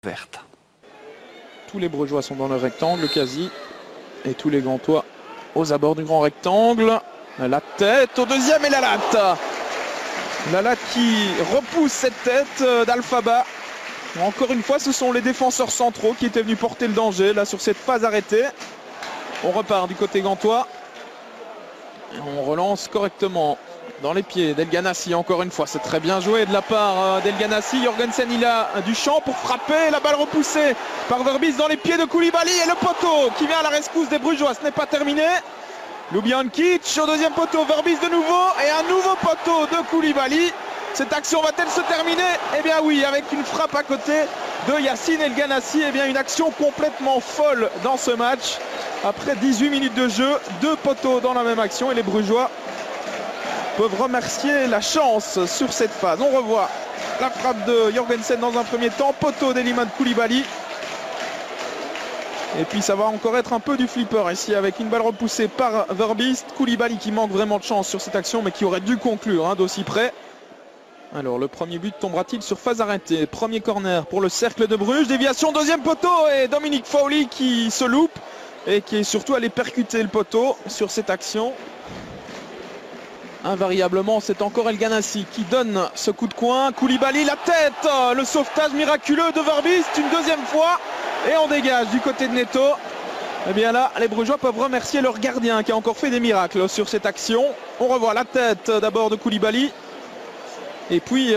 Verte. Tous les Brugeois sont dans le rectangle quasi et tous les Gantois aux abords du grand rectangle. La tête au deuxième et la latte. La latte qui repousse cette tête d'Alphaba. Encore une fois, ce sont les défenseurs centraux qui étaient venus porter le danger là sur cette phase arrêtée. On repart du côté gantois. Et on relance correctement dans les pieds d'El Ghanassi. Encore une fois, c'est très bien joué de la part d'El Ghanassi. Jorgensen, il a du champ pour frapper. La balle repoussée par Verbis dans les pieds de Koulibaly. Et le poteau qui vient à la rescousse des Brugeois. Ce n'est pas terminé. Ljubijankic au deuxième poteau. Verbis de nouveau. Et un nouveau poteau de Koulibaly. Cette action va-t-elle se terminer? Eh bien oui, avec une frappe à côté de Yacine El Ghanassi. Eh bien une action complètement folle dans ce match. Après 18 minutes de jeu, 2 poteaux dans la même action. Et les Brugeois peuvent remercier la chance sur cette phase. On revoit la frappe de Jorgensen dans un premier temps. Poteau d'Elimane Koulibaly. Et puis ça va encore être un peu du flipper ici avec une balle repoussée par Verbis. Koulibaly qui manque vraiment de chance sur cette action mais qui aurait dû conclure d'aussi près. Alors le premier but tombera-t-il sur phase arrêtée? Premier corner pour le Cercle de Bruges. Déviation deuxième poteau et Dominique Fowley qui se loupe et qui est surtout allé percuter le poteau sur cette action. Invariablement, c'est encore El Ghanassi qui donne ce coup de coin. Koulibaly, la tête, le sauvetage miraculeux de Verbis une deuxième fois. Et on dégage du côté de Neto. Et bien là, les Brugeois peuvent remercier leur gardien qui a encore fait des miracles sur cette action. On revoit la tête d'abord de Koulibaly. Et puis,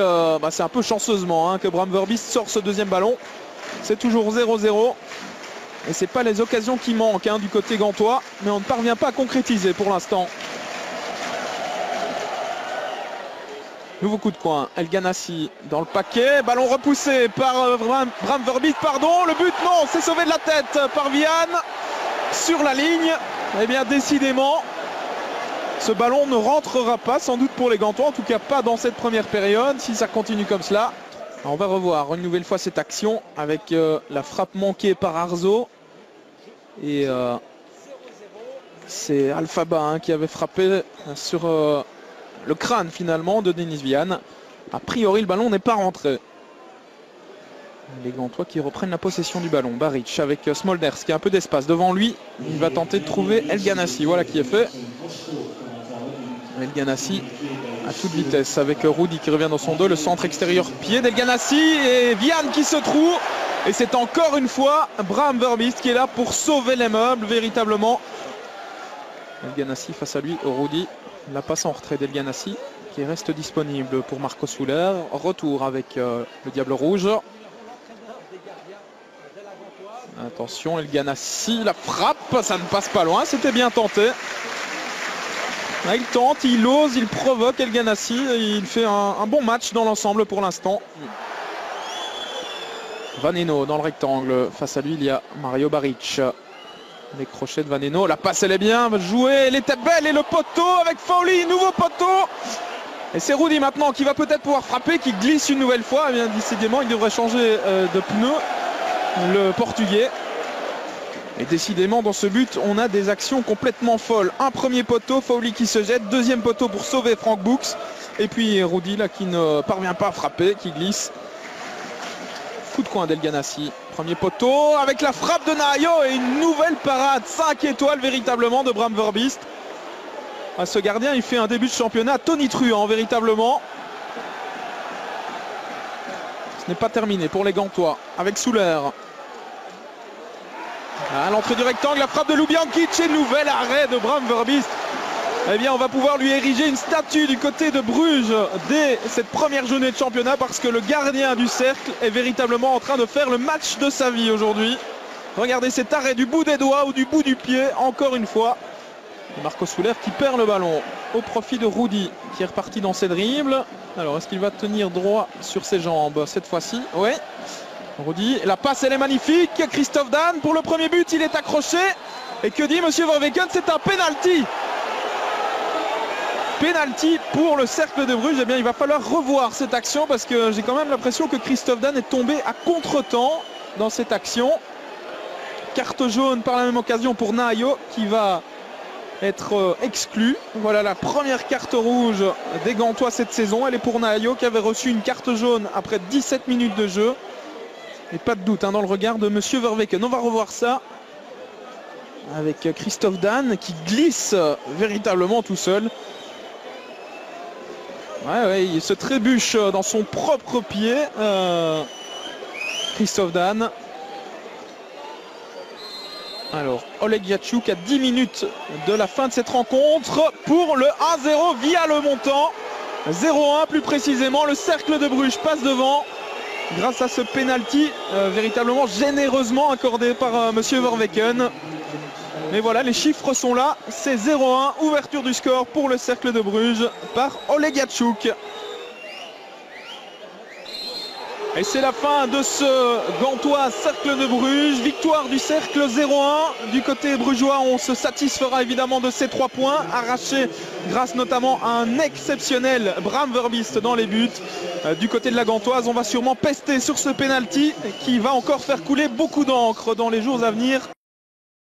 c'est un peu chanceusement que Bram Verbis sort ce deuxième ballon. C'est toujours 0-0. Et ce n'est pas les occasions qui manquent du côté gantois. Mais on ne parvient pas à concrétiser pour l'instant. Nouveau coup de coin, El Ghanassi dans le paquet. Ballon repoussé par Bram Verbis, pardon. Le but, non, c'est sauvé de la tête par Viane. Sur la ligne. Eh bien, décidément, ce ballon ne rentrera pas, sans doute pour les Gantois. En tout cas, pas dans cette première période, si ça continue comme cela. On va revoir une nouvelle fois cette action avec la frappe manquée par Arzo. Et c'est Alphaba qui avait frappé sur le crâne finalement de Denis Viane. A priori, le ballon n'est pas rentré. Les Gantois qui reprennent la possession du ballon. Baric avec Smolders qui a un peu d'espace devant lui. Il va tenter de trouver El Ghanassi. Voilà qui est fait. El Ghanassi à toute vitesse avec Rudy qui revient dans son dos. Le centre extérieur pied d'El Ghanassi et Viane qui se trouve. Et c'est encore une fois Bram Verbis qui est là pour sauver les meubles véritablement. El Ghanassi face à lui, Rudy. La passe en retrait d'El Ghanassi qui reste disponible pour Marco Soler. Retour avec le Diable Rouge. Attention, El Ghanassi, la frappe, ça ne passe pas loin, c'était bien tenté. Il tente, il ose, il provoque El Ghanassi. Il fait un bon match dans l'ensemble pour l'instant. Vaneno dans le rectangle. Face à lui, il y a Mario Baric. Les crochets de Vaneno. La passe, elle est bien jouée. Elle était belle. Et le poteau avec Fowley. Nouveau poteau. Et c'est Rudy maintenant qui va peut-être pouvoir frapper. Qui glisse une nouvelle fois. Eh bien, décidément, il devrait changer de pneu. Le Portugais. Et décidément, dans ce but, on a des actions complètement folles. Un premier poteau, Fowley qui se jette. Deuxième poteau pour sauver Frank Books. Et puis Rudy là qui ne parvient pas à frapper, qui glisse. Coup de coin d'El Ghanassi. Premier poteau avec la frappe de Nahayo et une nouvelle parade 5 étoiles véritablement de Bram Verbis. Ce gardien, il fait un début de championnat tonitruant véritablement. Ce n'est pas terminé pour les Gantois avec Souler. À l'entrée du rectangle, la frappe de Ljubijankic et nouvel arrêt de Bram Verbis. Eh bien, on va pouvoir lui ériger une statue du côté de Bruges dès cette première journée de championnat parce que le gardien du Cercle est véritablement en train de faire le match de sa vie aujourd'hui. Regardez cet arrêt du bout des doigts ou du bout du pied, encore une fois. Et Marco Soler qui perd le ballon au profit de Rudy qui est reparti dans ses dribbles. Alors, est-ce qu'il va tenir droit sur ses jambes cette fois-ci? Oui. Rudy, la passe elle est magnifique. Christophe Dan pour le premier but, il est accroché. Et que dit Monsieur Verweken? C'est un penalty. Penalty pour le Cercle de Bruges. Eh bien, il va falloir revoir cette action parce que j'ai quand même l'impression que Christophe Dan est tombé à contre-temps. dans cette action. Carte jaune par la même occasion pour Nahayo qui va être exclu. Voilà la première carte rouge des Gantois cette saison. Elle est pour Nahayo qui avait reçu une carte jaune après 17 minutes de jeu. Et pas de doute dans le regard de Monsieur Verweken. On va revoir ça avec Christophe Dan qui glisse véritablement tout seul. Ouais, il se trébuche dans son propre pied. Christophe Dan. Alors, Oleg Yachuk à 10 minutes de la fin de cette rencontre pour le 1-0 via le montant. 0-1 plus précisément. Le Cercle de Bruges passe devant grâce à ce penalty véritablement généreusement accordé par Monsieur Verweken. Mais voilà, les chiffres sont là. C'est 0-1. Ouverture du score pour le Cercle de Bruges par Oleg Yachuk. Et c'est la fin de ce Gantois Cercle de Bruges. Victoire du Cercle 0-1. Du côté brugeois, on se satisfera évidemment de ces 3 points arrachés grâce notamment à un exceptionnel Bram Verbiest dans les buts. Du côté de la Gantoise, on va sûrement pester sur ce penalty qui va encore faire couler beaucoup d'encre dans les jours à venir.